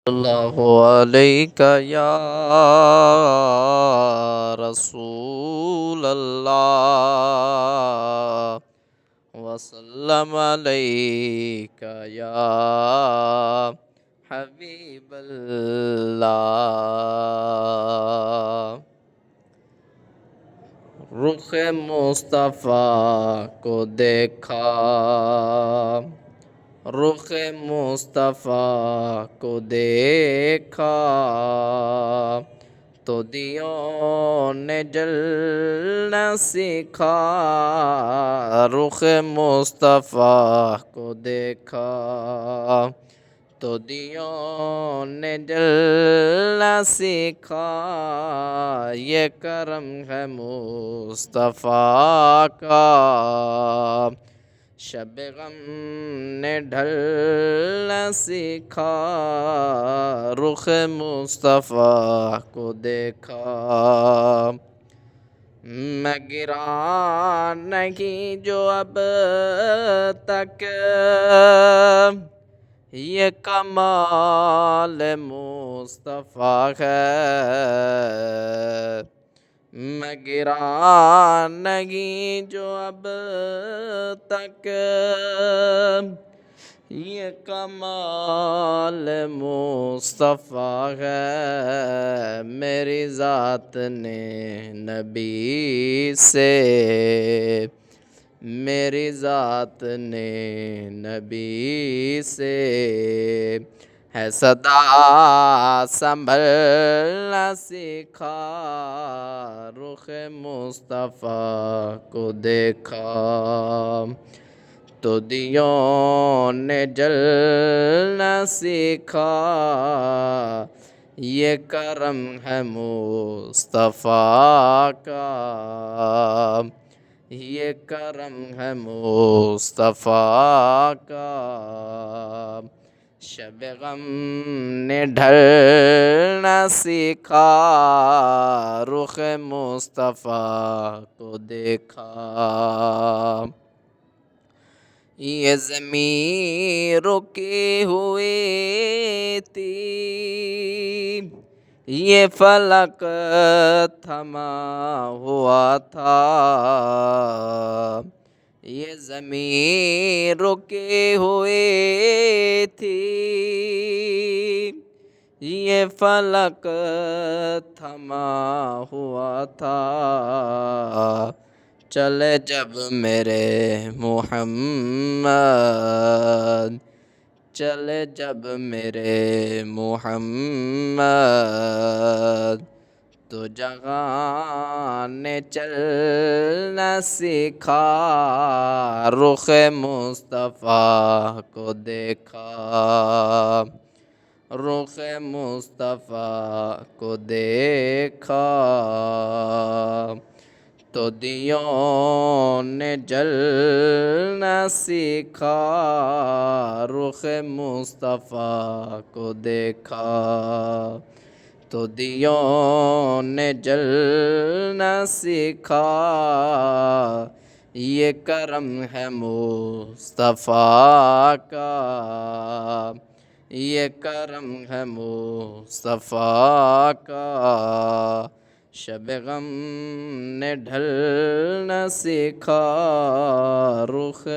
اللہ علیک یا رسول اللہ وسلم علیک یا حبیب اللہ۔ رخ مصطفیٰ کو دیکھا، رخ مصطفیٰ کو دیکھا تو دیوں نے جلنا سیکھا۔ رخ مصطفیٰ کو دیکھا تو دیوں نے جلنا سیکھا۔ یہ کرم ہے مصطفیٰ کا، شب غم نے ڈھلنا سیکھا۔ رخ مصطفیٰ کو دیکھا، میں گرا نہیں جو اب تک یہ کمال مصطفیٰ ہے۔ میں گرا نہیں جو اب تک یہ کمال مصطفیٰ ہے۔ میری ذات نے نبی سے، میری ذات نے نبی سے ہے صدا سنبھلنا سیکھا۔ رخ مصطفیٰ کو دیکھا تو دیوں نے جلنا سیکھا۔ یہ کرم ہے مصطفیٰ کا، یہ کرم ہے مصطفیٰ کا۔ شب غم نے ڈھلنا سیکھا۔ رخ مصطفیٰ کو دیکھا، یہ زمین رکی ہوئی تھی، یہ فلک تھما ہوا تھا۔ یہ زمین رکی ہوئی تھی، یہ فلک تھما ہوا تھا۔ چلے جب میرے محمد، چلے جب میرے محمد تو جہاں نے چلنا سیکھا۔ رخ مصطفیٰ کو دیکھا، رخ مصطفیٰ کو دیکھا تو دیوں نے جلنا سیکھا۔ رخ مصطفیٰ کو دیکھا تو دیوں نے جلنا سیکھا۔ یہ کرم ہے مصطفیٰ کا، یہ کرم ہے مصطفیٰ کا۔ شب غم نے ڈھلنا سیکھا۔ رخ